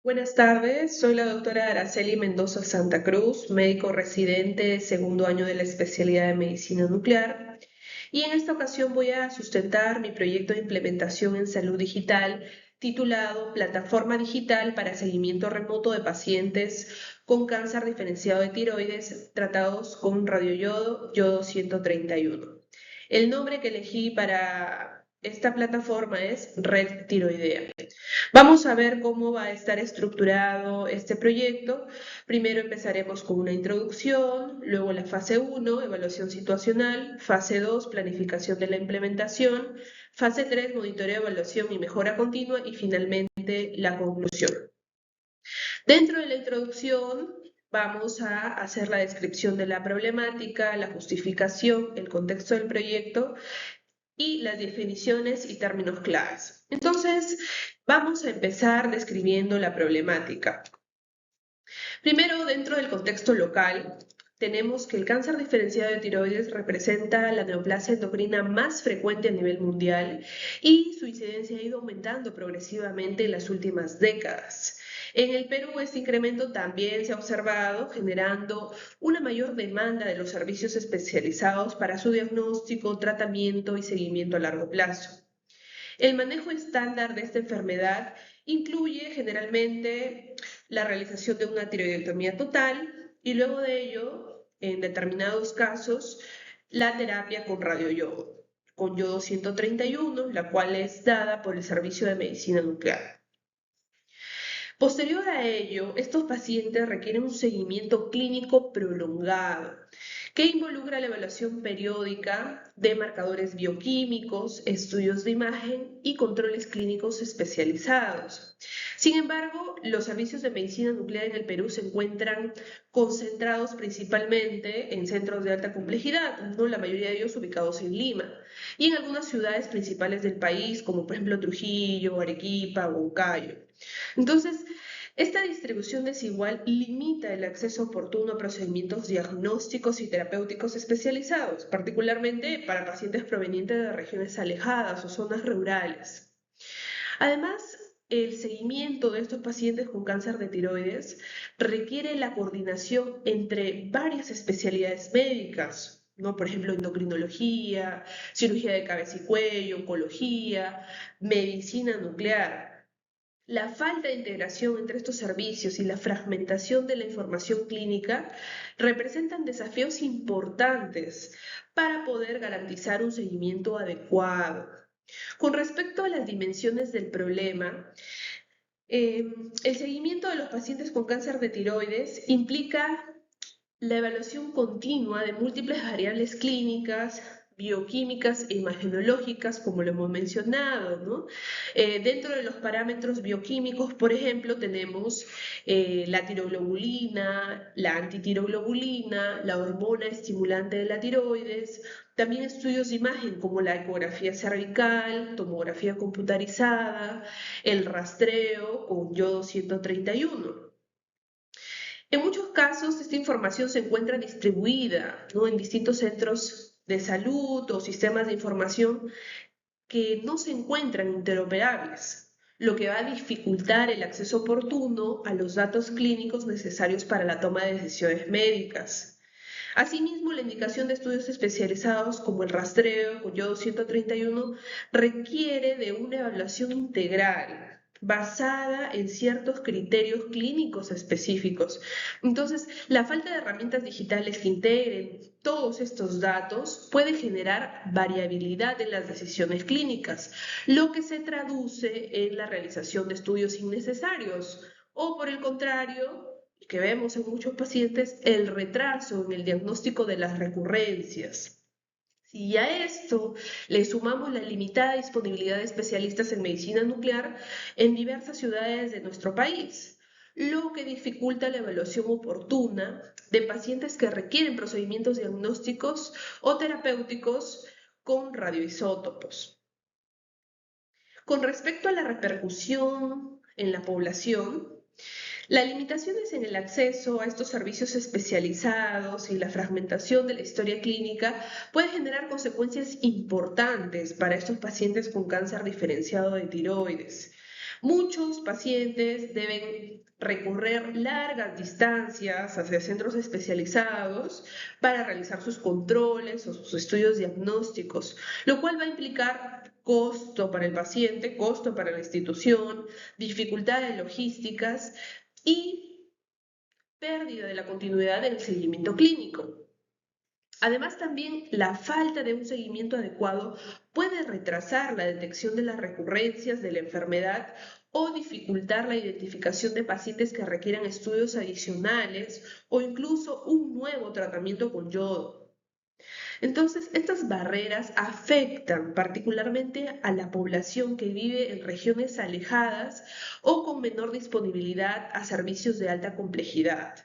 Buenas tardes, soy la doctora Araceli Mendoza Santa Cruz, médico residente, segundo año de la especialidad de medicina nuclear, y en esta ocasión voy a sustentar mi proyecto de implementación en salud digital titulado Plataforma Digital para Seguimiento Remoto de Pacientes con Cáncer Diferenciado de Tiroides tratados con radioyodo, yodo 131. El nombre que elegí para esta plataforma es Red Tiroidea. Vamos a ver cómo va a estar estructurado este proyecto. Primero empezaremos con una introducción, luego la fase 1, evaluación situacional, fase 2, planificación de la implementación, fase 3, monitoreo, evaluación y mejora continua y finalmente la conclusión. Dentro de la introducción vamos a hacer la descripción de la problemática, la justificación, el contexto del proyecto y las definiciones y términos claves. Entonces, vamos a empezar describiendo la problemática. Primero, dentro del contexto local, tenemos que el cáncer diferenciado de tiroides representa la neoplasia endocrina más frecuente a nivel mundial y su incidencia ha ido aumentando progresivamente en las últimas décadas. En el Perú, este incremento también se ha observado, generando una mayor demanda de los servicios especializados para su diagnóstico, tratamiento y seguimiento a largo plazo. El manejo estándar de esta enfermedad incluye generalmente la realización de una tiroidectomía total y luego de ello, en determinados casos, la terapia con radioyodo, con yodo 131, la cual es dada por el Servicio de Medicina Nuclear. Posterior a ello, estos pacientes requieren un seguimiento clínico prolongado que involucra la evaluación periódica de marcadores bioquímicos, estudios de imagen y controles clínicos especializados. Sin embargo, los servicios de medicina nuclear en el Perú se encuentran concentrados principalmente en centros de alta complejidad, ¿no? La mayoría de ellos ubicados en Lima, y en algunas ciudades principales del país, como por ejemplo Trujillo, Arequipa, Huancayo. Entonces, esta distribución desigual limita el acceso oportuno a procedimientos diagnósticos y terapéuticos especializados, particularmente para pacientes provenientes de regiones alejadas o zonas rurales. Además, el seguimiento de estos pacientes con cáncer de tiroides requiere la coordinación entre varias especialidades médicas, ¿no? Por ejemplo, endocrinología, cirugía de cabeza y cuello, oncología, medicina nuclear. La falta de integración entre estos servicios y la fragmentación de la información clínica representan desafíos importantes para poder garantizar un seguimiento adecuado. Con respecto a las dimensiones del problema, el seguimiento de los pacientes con cáncer de tiroides implica la evaluación continua de múltiples variables clínicas, bioquímicas e imagenológicas, como lo hemos mencionado, ¿no? Dentro de los parámetros bioquímicos, por ejemplo, tenemos la tiroglobulina, la antitiroglobulina, la hormona estimulante de la tiroides, también estudios de imagen como la ecografía cervical, tomografía computarizada, el rastreo con yodo 131. En muchos casos, esta información se encuentra distribuida, ¿no? En distintos centros de salud o sistemas de información que no se encuentran interoperables, lo que va a dificultar el acceso oportuno a los datos clínicos necesarios para la toma de decisiones médicas. Asimismo, la indicación de estudios especializados como el rastreo con yodo 131 requiere de una evaluación integral basada en ciertos criterios clínicos específicos. Entonces, la falta de herramientas digitales que integren todos estos datos puede generar variabilidad en las decisiones clínicas, lo que se traduce en la realización de estudios innecesarios o, por el contrario, que vemos en muchos pacientes, el retraso en el diagnóstico de las recurrencias. Si a esto le sumamos la limitada disponibilidad de especialistas en medicina nuclear en diversas ciudades de nuestro país, lo que dificulta la evaluación oportuna de pacientes que requieren procedimientos diagnósticos o terapéuticos con radioisótopos. Con respecto a la repercusión en la población, las limitaciones en el acceso a estos servicios especializados y la fragmentación de la historia clínica puede generar consecuencias importantes para estos pacientes con cáncer diferenciado de tiroides. Muchos pacientes deben recorrer largas distancias hacia centros especializados para realizar sus controles o sus estudios diagnósticos, lo cual va a implicar costo para el paciente, costo para la institución, dificultades logísticas y pérdida de la continuidad del seguimiento clínico. Además, también la falta de un seguimiento adecuado puede retrasar la detección de las recurrencias de la enfermedad o dificultar la identificación de pacientes que requieran estudios adicionales o incluso un nuevo tratamiento con yodo. Entonces, estas barreras afectan particularmente a la población que vive en regiones alejadas o con menor disponibilidad a servicios de alta complejidad,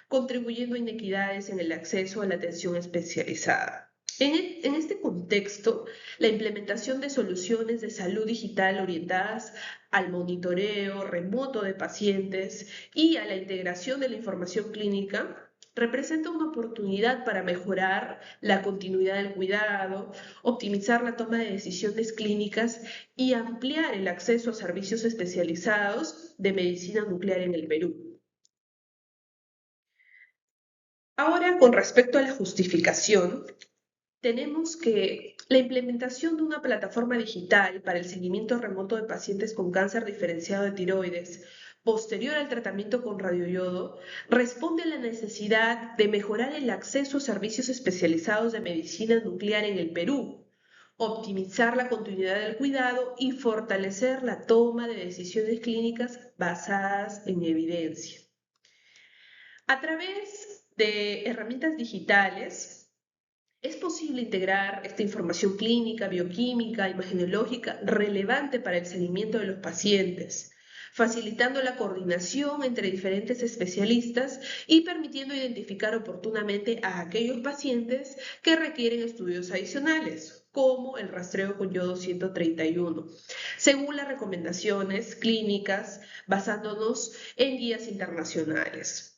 contribuyendo a inequidades en el acceso a la atención especializada. En este contexto, la implementación de soluciones de salud digital orientadas al monitoreo remoto de pacientes y a la integración de la información clínica representa una oportunidad para mejorar la continuidad del cuidado, optimizar la toma de decisiones clínicas y ampliar el acceso a servicios especializados de medicina nuclear en el Perú. Ahora, con respecto a la justificación, tenemos que la implementación de una plataforma digital para el seguimiento remoto de pacientes con cáncer diferenciado de tiroides posterior al tratamiento con radioyodo responde a la necesidad de mejorar el acceso a servicios especializados de medicina nuclear en el Perú, optimizar la continuidad del cuidado y fortalecer la toma de decisiones clínicas basadas en evidencia. A través de herramientas digitales, es posible integrar esta información clínica, bioquímica, imagenológica relevante para el seguimiento de los pacientes, facilitando la coordinación entre diferentes especialistas y permitiendo identificar oportunamente a aquellos pacientes que requieren estudios adicionales, como el rastreo con yodo 131, según las recomendaciones clínicas basándonos en guías internacionales.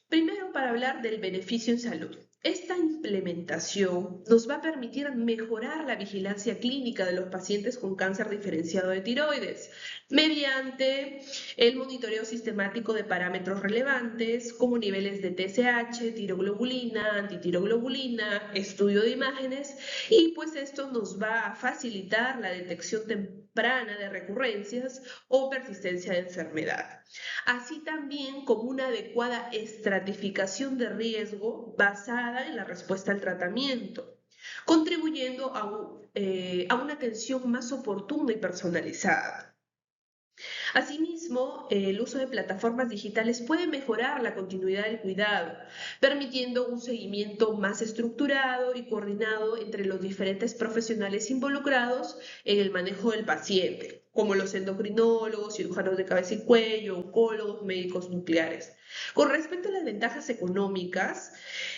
Primero, para hablar del beneficio en salud. Esta implementación nos va a permitir mejorar la vigilancia clínica de los pacientes con cáncer diferenciado de tiroides mediante el monitoreo sistemático de parámetros relevantes como niveles de TSH, tiroglobulina, antitiroglobulina, estudio de imágenes y pues esto nos va a facilitar la detección temprana de recurrencias o persistencia de enfermedad, así también como una adecuada estratificación de riesgo basada en la respuesta al tratamiento, contribuyendo a una atención más oportuna y personalizada. Asimismo, el uso de plataformas digitales puede mejorar la continuidad del cuidado, permitiendo un seguimiento más estructurado y coordinado entre los diferentes profesionales involucrados en el manejo del paciente, como los endocrinólogos, cirujanos de cabeza y cuello, oncólogos, médicos nucleares. Con respecto a las ventajas económicas,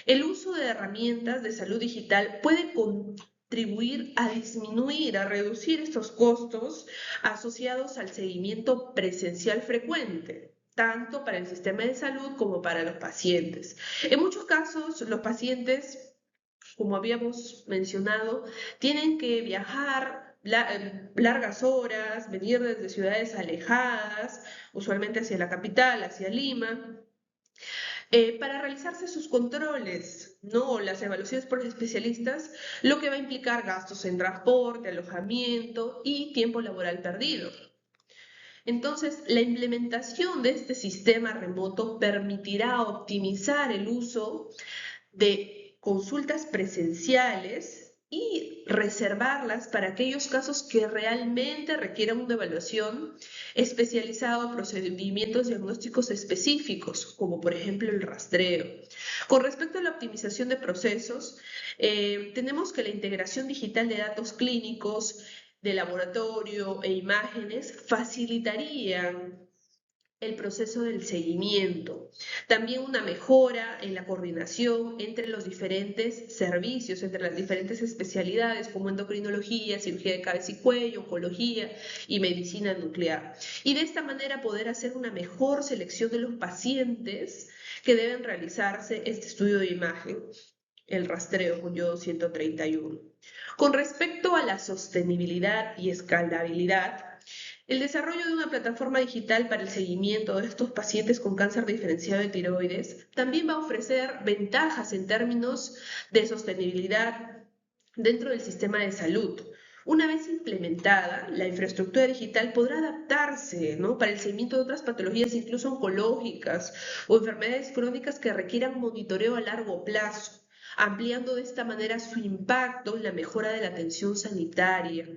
el uso de herramientas de salud digital puede contribuir a disminuir, a reducir estos costos asociados al seguimiento presencial frecuente, tanto para el sistema de salud como para los pacientes. En muchos casos, los pacientes, como habíamos mencionado, tienen que viajar largas horas, venir desde ciudades alejadas, usualmente hacia la capital, hacia Lima, para realizarse sus controles, ¿no? Las evaluaciones por los especialistas, lo que va a implicar gastos en transporte, alojamiento y tiempo laboral perdido. Entonces, la implementación de este sistema remoto permitirá optimizar el uso de consultas presenciales y reservarlas para aquellos casos que realmente requieran una evaluación especializada o procedimientos diagnósticos específicos, como por ejemplo el rastreo. Con respecto a la optimización de procesos, tenemos que la integración digital de datos clínicos, de laboratorio e imágenes facilitarían el proceso del seguimiento. También una mejora en la coordinación entre los diferentes servicios, entre las diferentes especialidades como endocrinología, cirugía de cabeza y cuello, oncología y medicina nuclear. Y de esta manera poder hacer una mejor selección de los pacientes que deben realizarse este estudio de imagen, el rastreo con yodo 131. Con respecto a la sostenibilidad y escalabilidad, el desarrollo de una plataforma digital para el seguimiento de estos pacientes con cáncer diferenciado de tiroides también va a ofrecer ventajas en términos de sostenibilidad dentro del sistema de salud. Una vez implementada, la infraestructura digital podrá adaptarse, ¿no?, para el seguimiento de otras patologías, incluso oncológicas o enfermedades crónicas que requieran monitoreo a largo plazo, ampliando de esta manera su impacto en la mejora de la atención sanitaria.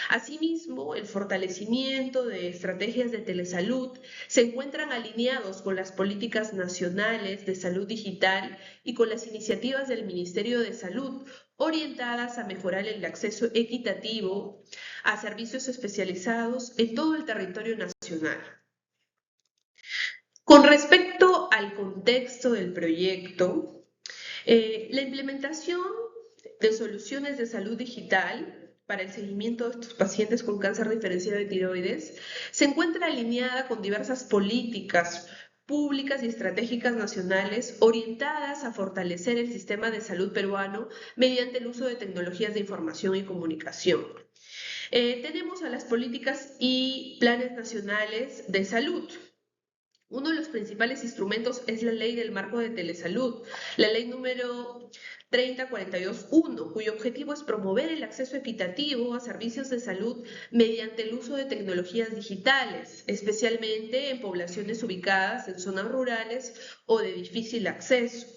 Asimismo, el fortalecimiento de estrategias de telesalud se encuentran alineados con las políticas nacionales de salud digital y con las iniciativas del Ministerio de Salud orientadas a mejorar el acceso equitativo a servicios especializados en todo el territorio nacional. Con respecto al contexto del proyecto, la implementación de soluciones de salud digital para el seguimiento de estos pacientes con cáncer diferenciado de tiroides se encuentra alineada con diversas políticas públicas y estratégicas nacionales orientadas a fortalecer el sistema de salud peruano mediante el uso de tecnologías de información y comunicación. Tenemos a las políticas y planes nacionales de salud. Uno de los principales instrumentos es la Ley del Marco de Telesalud, la ley número 30421, cuyo objetivo es promover el acceso equitativo a servicios de salud mediante el uso de tecnologías digitales, especialmente en poblaciones ubicadas en zonas rurales o de difícil acceso.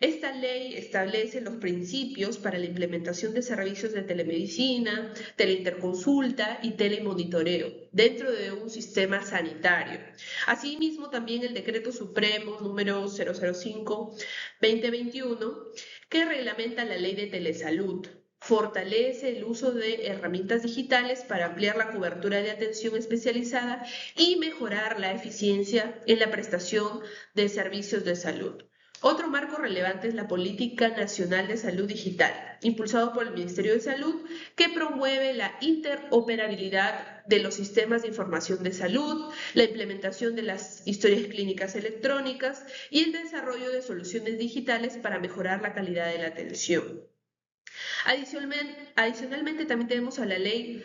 Esta ley establece los principios para la implementación de servicios de telemedicina, teleinterconsulta y telemonitoreo dentro de un sistema sanitario. Asimismo, también el Decreto Supremo número 005-2021, que reglamenta la Ley de Telesalud, fortalece el uso de herramientas digitales para ampliar la cobertura de atención especializada y mejorar la eficiencia en la prestación de servicios de salud. Otro marco relevante es la Política Nacional de Salud Digital, impulsado por el Ministerio de Salud, que promueve la interoperabilidad de los sistemas de información de salud, la implementación de las historias clínicas electrónicas y el desarrollo de soluciones digitales para mejorar la calidad de la atención. Adicionalmente, también tenemos a la Ley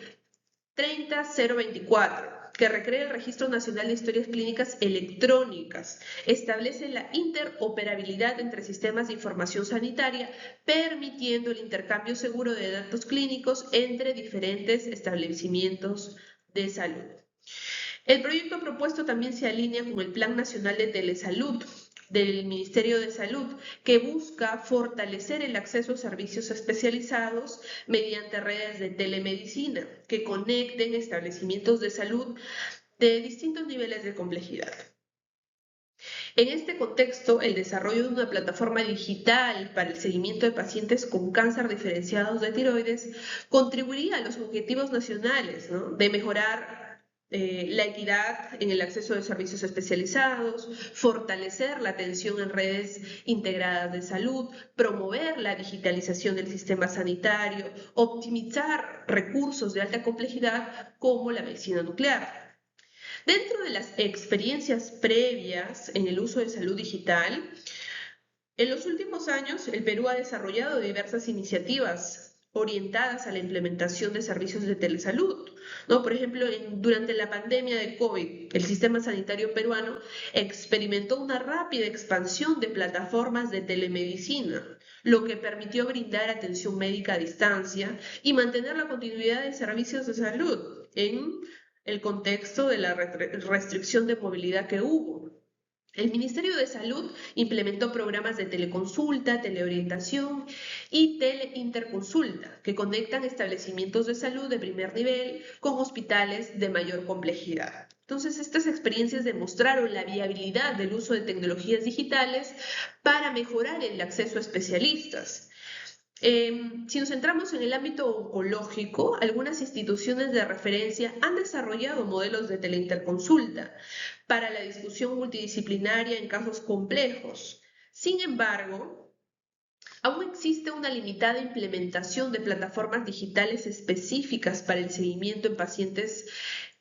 30024, que recrea el Registro Nacional de Historias Clínicas Electrónicas, establece la interoperabilidad entre sistemas de información sanitaria, permitiendo el intercambio seguro de datos clínicos entre diferentes establecimientos de salud. El proyecto propuesto también se alinea con el Plan Nacional de Telesalud del Ministerio de Salud, que busca fortalecer el acceso a servicios especializados mediante redes de telemedicina que conecten establecimientos de salud de distintos niveles de complejidad. En este contexto, el desarrollo de una plataforma digital para el seguimiento de pacientes con cáncer diferenciados de tiroides contribuiría a los objetivos nacionales, ¿no?, de mejorar la equidad en el acceso de servicios especializados, fortalecer la atención en redes integradas de salud, promover la digitalización del sistema sanitario, optimizar recursos de alta complejidad como la medicina nuclear. Dentro de las experiencias previas en el uso de salud digital, en los últimos años el Perú ha desarrollado diversas iniciativas orientadas a la implementación de servicios de telesalud, ¿no? Por ejemplo, durante la pandemia de COVID, el sistema sanitario peruano experimentó una rápida expansión de plataformas de telemedicina, lo que permitió brindar atención médica a distancia y mantener la continuidad de servicios de salud en el contexto de la restricción de movilidad que hubo. El Ministerio de Salud implementó programas de teleconsulta, teleorientación y teleinterconsulta que conectan establecimientos de salud de primer nivel con hospitales de mayor complejidad. Entonces, estas experiencias demostraron la viabilidad del uso de tecnologías digitales para mejorar el acceso a especialistas. Si nos centramos en el ámbito oncológico, algunas instituciones de referencia han desarrollado modelos de teleinterconsulta para la discusión multidisciplinaria en casos complejos. Sin embargo, aún existe una limitada implementación de plataformas digitales específicas para el seguimiento en pacientes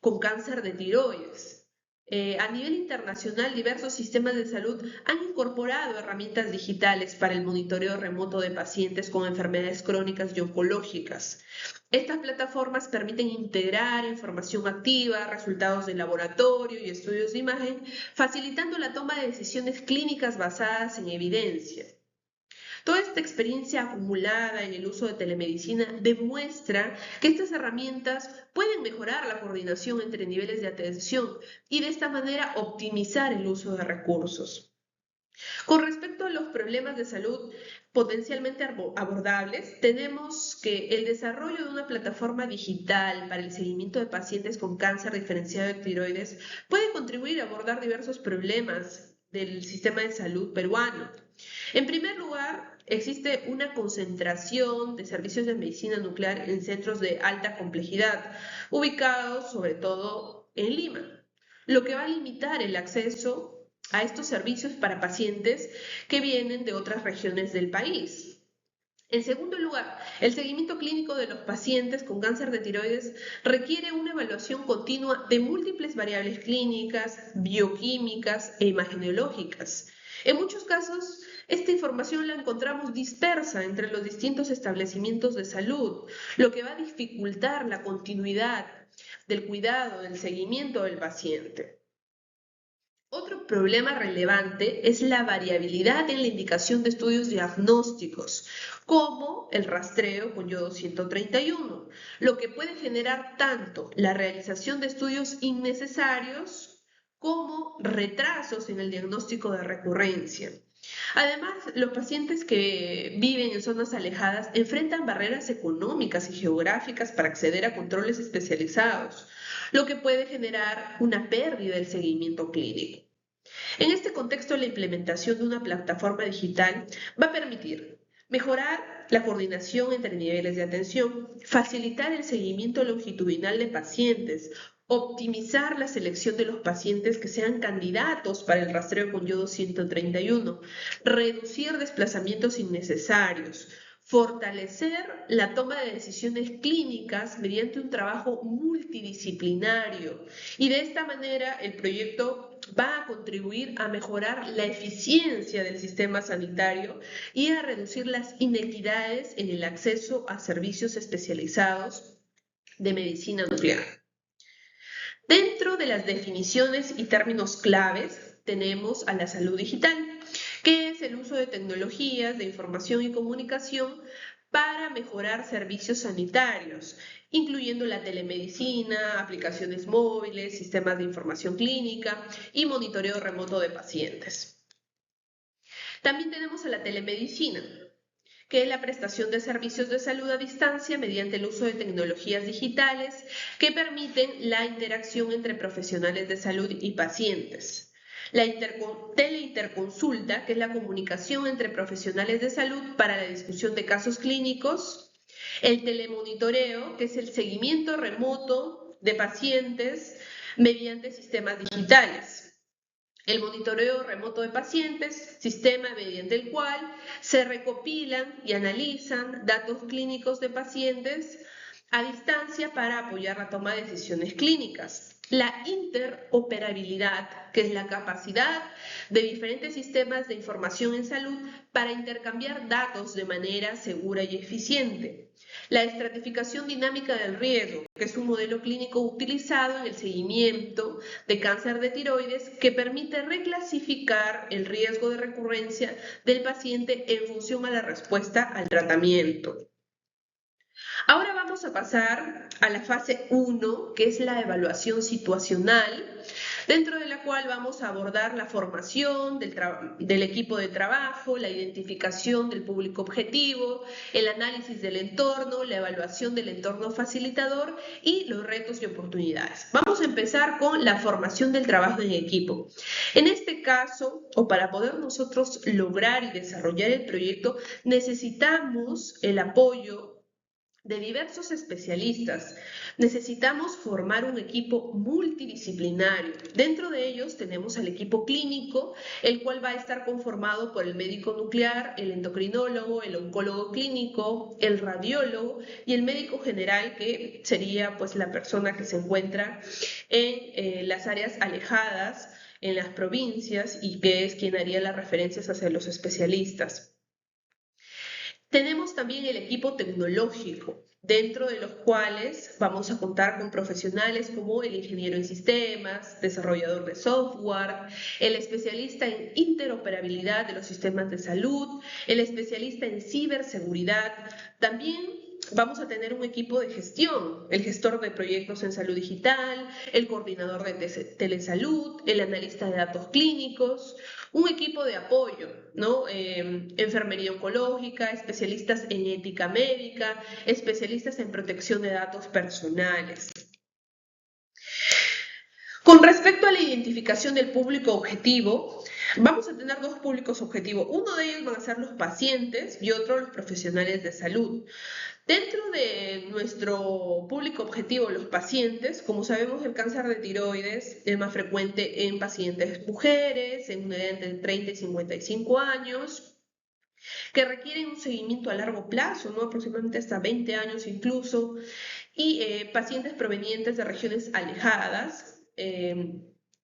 con cáncer de tiroides. A nivel internacional, diversos sistemas de salud han incorporado herramientas digitales para el monitoreo remoto de pacientes con enfermedades crónicas y oncológicas. Estas plataformas permiten integrar información activa, resultados de laboratorio y estudios de imagen, facilitando la toma de decisiones clínicas basadas en evidencia. Toda esta experiencia acumulada en el uso de telemedicina demuestra que estas herramientas pueden mejorar la coordinación entre niveles de atención y de esta manera optimizar el uso de recursos. Con respecto a los problemas de salud potencialmente abordables, tenemos que el desarrollo de una plataforma digital para el seguimiento de pacientes con cáncer diferenciado de tiroides puede contribuir a abordar diversos problemas del sistema de salud peruano. En primer lugar, existe una concentración de servicios de medicina nuclear en centros de alta complejidad, ubicados sobre todo en Lima, lo que va a limitar el acceso a estos servicios para pacientes que vienen de otras regiones del país. En segundo lugar, el seguimiento clínico de los pacientes con cáncer de tiroides requiere una evaluación continua de múltiples variables clínicas, bioquímicas e imagenológicas. En muchos casos, esta información la encontramos dispersa entre los distintos establecimientos de salud, lo que va a dificultar la continuidad del cuidado, del seguimiento del paciente. Otro problema relevante es la variabilidad en la indicación de estudios diagnósticos, como el rastreo con yodo 131, lo que puede generar tanto la realización de estudios innecesarios como retrasos en el diagnóstico de recurrencia. Además, los pacientes que viven en zonas alejadas enfrentan barreras económicas y geográficas para acceder a controles especializados, lo que puede generar una pérdida del seguimiento clínico. En este contexto, la implementación de una plataforma digital va a permitir mejorar la coordinación entre niveles de atención, facilitar el seguimiento longitudinal de pacientes, optimizar la selección de los pacientes que sean candidatos para el rastreo con yodo 131, reducir desplazamientos innecesarios, fortalecer la toma de decisiones clínicas mediante un trabajo multidisciplinario. Y de esta manera el proyecto va a contribuir a mejorar la eficiencia del sistema sanitario y a reducir las inequidades en el acceso a servicios especializados de medicina nuclear. Dentro de las definiciones y términos claves tenemos a la salud digital, que es el uso de tecnologías de información y comunicación para mejorar servicios sanitarios, incluyendo la telemedicina, aplicaciones móviles, sistemas de información clínica y monitoreo remoto de pacientes. También tenemos a la telemedicina, que es la prestación de servicios de salud a distancia mediante el uso de tecnologías digitales que permiten la interacción entre profesionales de salud y pacientes. La teleinterconsulta, que es la comunicación entre profesionales de salud para la discusión de casos clínicos. El telemonitoreo, que es el seguimiento remoto de pacientes mediante sistemas digitales. El monitoreo remoto de pacientes, sistema mediante el cual se recopilan y analizan datos clínicos de pacientes a distancia para apoyar la toma de decisiones clínicas. La interoperabilidad, que es la capacidad de diferentes sistemas de información en salud para intercambiar datos de manera segura y eficiente. La estratificación dinámica del riesgo, que es un modelo clínico utilizado en el seguimiento de cáncer de tiroides que permite reclasificar el riesgo de recurrencia del paciente en función a la respuesta al tratamiento. Ahora vamos a pasar a la fase 1, que es la evaluación situacional, dentro de la cual vamos a abordar la formación del equipo de trabajo, la identificación del público objetivo, el análisis del entorno, la evaluación del entorno facilitador y los retos y oportunidades. Vamos a empezar con la formación del trabajo en equipo. En este caso, o para poder nosotros lograr y desarrollar el proyecto, necesitamos el apoyo de diversos especialistas. Necesitamos formar un equipo multidisciplinario. Dentro de ellos tenemos al equipo clínico, el cual va a estar conformado por el médico nuclear, el endocrinólogo, el oncólogo clínico, el radiólogo y el médico general, que sería pues la persona que se encuentra en las áreas alejadas, en las provincias, y que es quien haría las referencias hacia los especialistas. Tenemos también el equipo tecnológico, dentro de los cuales vamos a contar con profesionales como el ingeniero en sistemas, desarrollador de software, el especialista en interoperabilidad de los sistemas de salud, el especialista en ciberseguridad. También vamos a tener un equipo de gestión, el gestor de proyectos en salud digital, el coordinador de telesalud, el analista de datos clínicos, un equipo de apoyo, ¿no? Enfermería oncológica, especialistas en ética médica, especialistas en protección de datos personales. Con respecto a la identificación del público objetivo, vamos a tener dos públicos objetivos. Uno de ellos van a ser los pacientes y otro los profesionales de salud. Dentro de nuestro público objetivo, los pacientes, como sabemos, el cáncer de tiroides es más frecuente en pacientes mujeres, en una edad entre 30 y 55 años, que requieren un seguimiento a largo plazo, ¿no? Aproximadamente hasta 20 años incluso, y pacientes provenientes de regiones alejadas,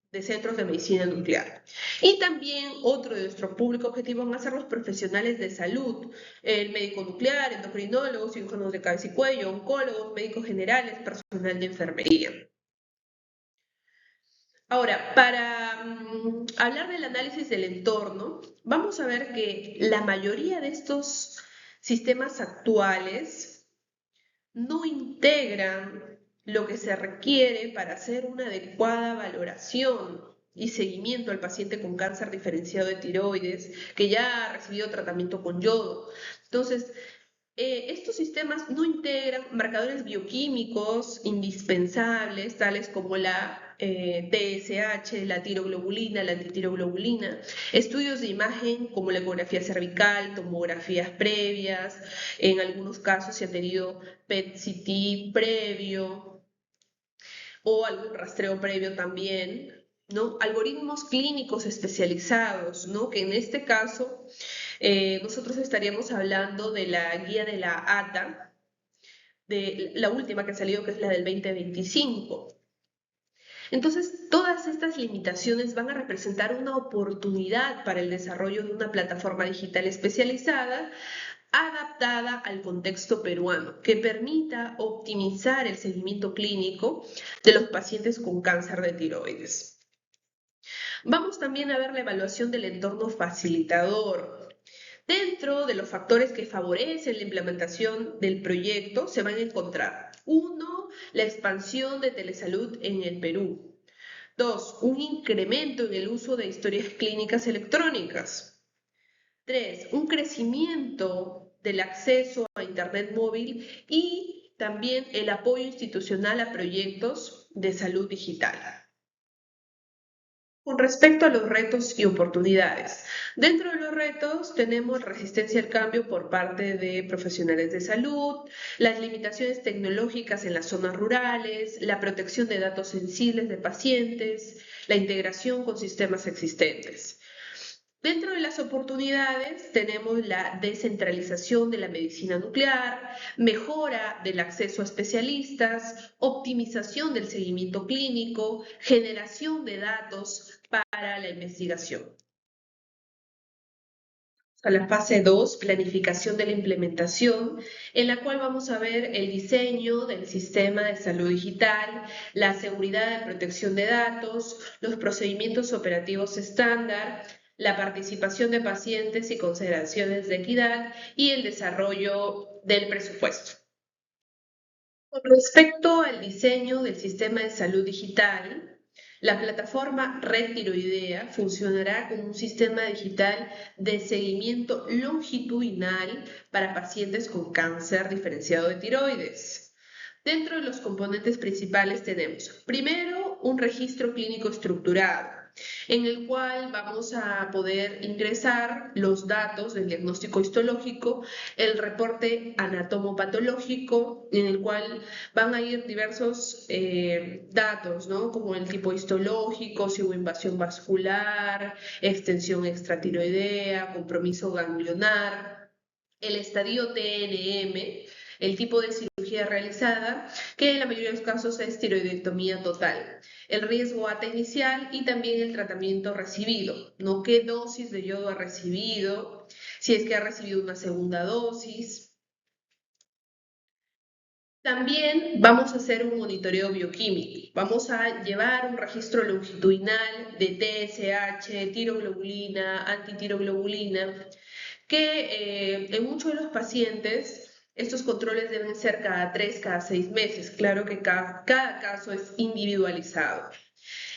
de centros de medicina nuclear. Y también otro de nuestro público objetivo van a ser los profesionales de salud, el médico nuclear, endocrinólogos, cirujanos de cabeza y cuello, oncólogos, médicos generales, personal de enfermería. Ahora, para hablar del análisis del entorno, vamos a ver que la mayoría de estos sistemas actuales no integran lo que se requiere para hacer una adecuada valoración y seguimiento al paciente con cáncer diferenciado de tiroides, que ya ha recibido tratamiento con yodo. Entonces, estos sistemas no integran marcadores bioquímicos indispensables, tales como la TSH, la tiroglobulina, la antitiroglobulina, estudios de imagen como la ecografía cervical, tomografías previas, en algunos casos se ha tenido PET-CT previo o algún rastreo previo también, ¿no? Algoritmos clínicos especializados, ¿no? Que en este caso nosotros estaríamos hablando de la guía de la ATA, de la última que ha salido, que es la del 2025. Entonces, todas estas limitaciones van a representar una oportunidad para el desarrollo de una plataforma digital especializada adaptada al contexto peruano, que permita optimizar el seguimiento clínico de los pacientes con cáncer de tiroides. Vamos también a ver la evaluación del entorno facilitador. Dentro de los factores que favorecen la implementación del proyecto se van a encontrar: 1, la expansión de telesalud en el Perú. 2, un incremento en el uso de historias clínicas electrónicas. 3, un crecimiento del acceso a Internet móvil y también el apoyo institucional a proyectos de salud digital. Con respecto a los retos y oportunidades, dentro de los retos tenemos resistencia al cambio por parte de profesionales de salud, las limitaciones tecnológicas en las zonas rurales, la protección de datos sensibles de pacientes, la integración con sistemas existentes. Dentro de las oportunidades tenemos la descentralización de la medicina nuclear, mejora del acceso a especialistas, optimización del seguimiento clínico, generación de datos para la investigación. A la fase 2, planificación de la implementación, en la cual vamos a ver el diseño del sistema de salud digital, la seguridad de protección de datos, los procedimientos operativos estándar, la participación de pacientes y consideraciones de equidad y el desarrollo del presupuesto. Con respecto al diseño del sistema de salud digital, la plataforma Red Tiroidea funcionará como un sistema digital de seguimiento longitudinal para pacientes con cáncer diferenciado de tiroides. Dentro de los componentes principales tenemos, primero, un registro clínico estructurado, en el cual vamos a poder ingresar los datos del diagnóstico histológico, el reporte anatomopatológico, en el cual van a ir diversos datos, ¿no? Como el tipo histológico, si hubo invasión vascular, extensión extratiroidea, compromiso ganglionar, el estadio TNM, el tipo de cirugía realizada, que en la mayoría de los casos es tiroidectomía total, el riesgo ATA inicial y también el tratamiento recibido, ¿no? ¿Qué dosis de yodo ha recibido? Si es que ha recibido una segunda dosis. También vamos a hacer un monitoreo bioquímico. Vamos a llevar un registro longitudinal de TSH, tiroglobulina, antitiroglobulina, que en muchos de los pacientes estos controles deben ser cada 3, cada 6 meses. Claro que cada caso es individualizado.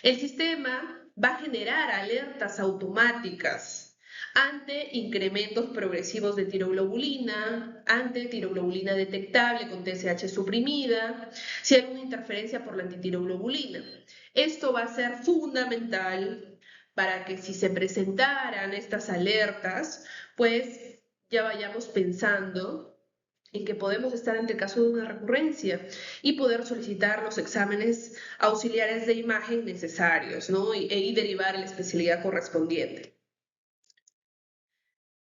El sistema va a generar alertas automáticas ante incrementos progresivos de tiroglobulina, ante tiroglobulina detectable con TSH suprimida, si hay una interferencia por la antitiroglobulina. Esto va a ser fundamental para que si se presentaran estas alertas, pues ya vayamos pensando en que podemos estar ante el caso de una recurrencia y poder solicitar los exámenes auxiliares de imagen necesarios, ¿no? y derivar la especialidad correspondiente.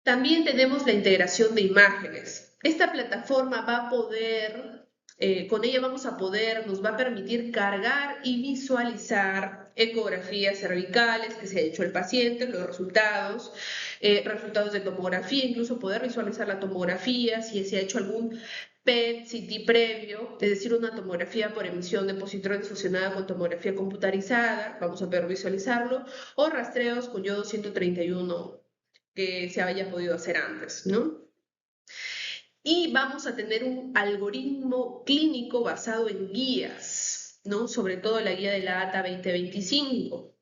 También tenemos la integración de imágenes. Esta plataforma va a poder, con ella vamos a poder, nos va a permitir cargar y visualizar ecografías cervicales que se ha hecho el paciente, los resultados de tomografía, incluso poder visualizar la tomografía, si se ha hecho algún PET, CT previo, es decir, una tomografía por emisión de positrones fusionada con tomografía computarizada, vamos a poder visualizarlo, o rastreos con yodo 131 que se haya podido hacer antes, ¿no? Y vamos a tener un algoritmo clínico basado en guías, ¿no? Sobre todo la guía de la ATA 2025,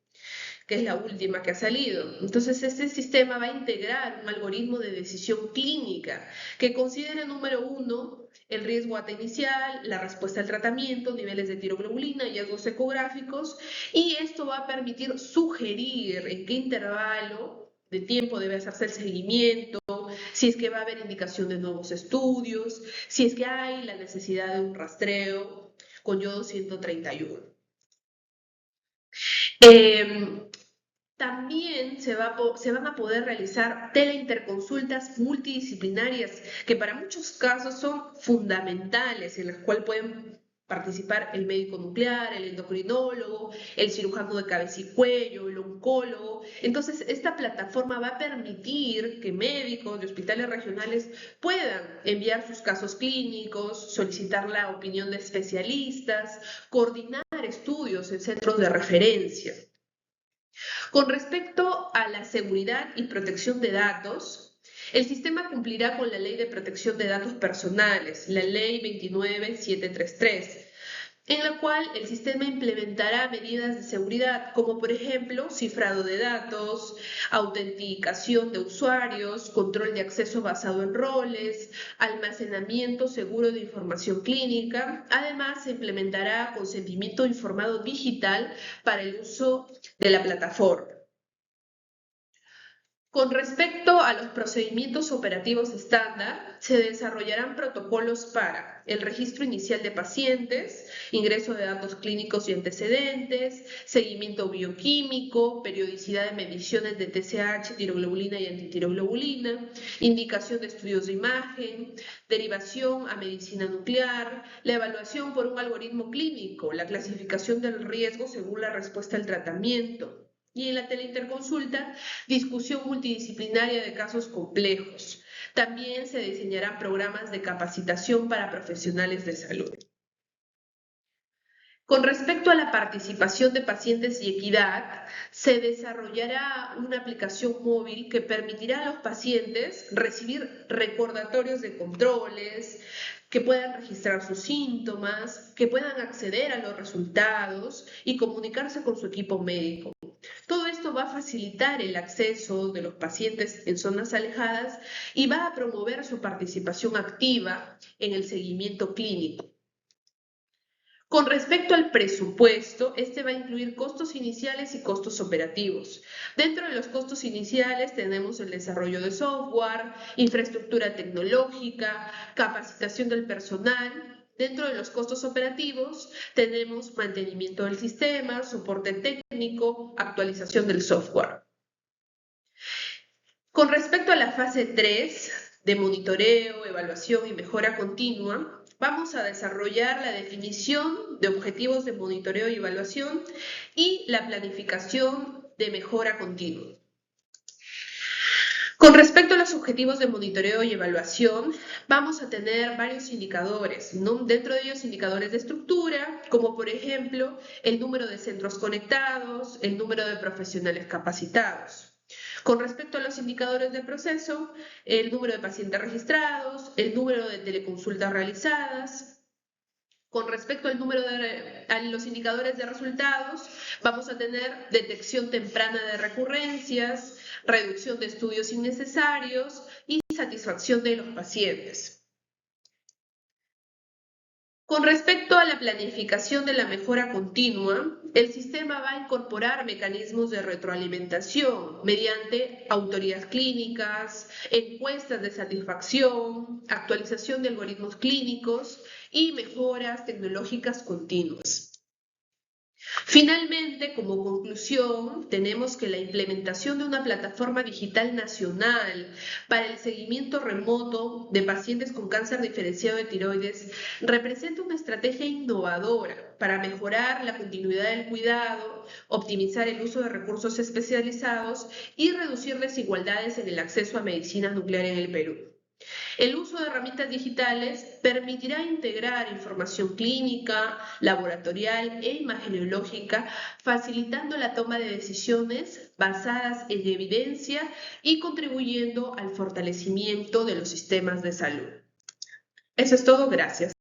que es la última que ha salido. Entonces, este sistema va a integrar un algoritmo de decisión clínica que considera, número 1, el riesgo ATA inicial, la respuesta al tratamiento, niveles de tiroglobulina, hallazgos ecográficos, y esto va a permitir sugerir en qué intervalo de tiempo debe hacerse el seguimiento, si es que va a haber indicación de nuevos estudios, si es que hay la necesidad de un rastreo con yodo 131. También se van a poder realizar teleinterconsultas multidisciplinarias que para muchos casos son fundamentales, en las cuales pueden participar el médico nuclear, el endocrinólogo, el cirujano de cabeza y cuello, el oncólogo. Entonces, esta plataforma va a permitir que médicos de hospitales regionales puedan enviar sus casos clínicos, solicitar la opinión de especialistas, coordinar estudios en centros de referencia. Con respecto a la seguridad y protección de datos, el sistema cumplirá con la Ley de Protección de Datos Personales, la Ley 29733, en la cual el sistema implementará medidas de seguridad, como por ejemplo cifrado de datos, autenticación de usuarios, control de acceso basado en roles, almacenamiento seguro de información clínica. Además, se implementará consentimiento informado digital para el uso de la plataforma. Con respecto a los procedimientos operativos estándar, se desarrollarán protocolos para el registro inicial de pacientes, ingreso de datos clínicos y antecedentes, seguimiento bioquímico, periodicidad de mediciones de TSH, tiroglobulina y antitiroglobulina, indicación de estudios de imagen, derivación a medicina nuclear, la evaluación por un algoritmo clínico, la clasificación del riesgo según la respuesta al tratamiento. Y en la teleinterconsulta, discusión multidisciplinaria de casos complejos. También se diseñarán programas de capacitación para profesionales de salud. Con respecto a la participación de pacientes y equidad, se desarrollará una aplicación móvil que permitirá a los pacientes recibir recordatorios de controles, que puedan registrar sus síntomas, que puedan acceder a los resultados y comunicarse con su equipo médico. Todo esto va a facilitar el acceso de los pacientes en zonas alejadas y va a promover su participación activa en el seguimiento clínico. Con respecto al presupuesto, este va a incluir costos iniciales y costos operativos. Dentro de los costos iniciales tenemos el desarrollo de software, infraestructura tecnológica, capacitación del personal. Dentro de los costos operativos tenemos mantenimiento del sistema, soporte técnico, actualización del software. Con respecto a la fase 3 de monitoreo, evaluación y mejora continua, vamos a desarrollar la definición de objetivos de monitoreo y evaluación y la planificación de mejora continua. Con respecto a los objetivos de monitoreo y evaluación, vamos a tener varios indicadores, ¿no? Dentro de ellos indicadores de estructura, como por ejemplo el número de centros conectados, el número de profesionales capacitados. Con respecto a los indicadores de proceso, el número de pacientes registrados, el número de teleconsultas realizadas. Con respecto al a los indicadores de resultados, vamos a tener detección temprana de recurrencias, reducción de estudios innecesarios y satisfacción de los pacientes. Con respecto a la planificación de la mejora continua, el sistema va a incorporar mecanismos de retroalimentación mediante autorías clínicas, encuestas de satisfacción, actualización de algoritmos clínicos y mejoras tecnológicas continuas. Finalmente, como conclusión, tenemos que la implementación de una plataforma digital nacional para el seguimiento remoto de pacientes con cáncer diferenciado de tiroides representa una estrategia innovadora para mejorar la continuidad del cuidado, optimizar el uso de recursos especializados y reducir desigualdades en el acceso a medicina nuclear en el Perú. El uso de herramientas digitales permitirá integrar información clínica, laboratorial e imagenológica, facilitando la toma de decisiones basadas en evidencia y contribuyendo al fortalecimiento de los sistemas de salud. Eso es todo, gracias.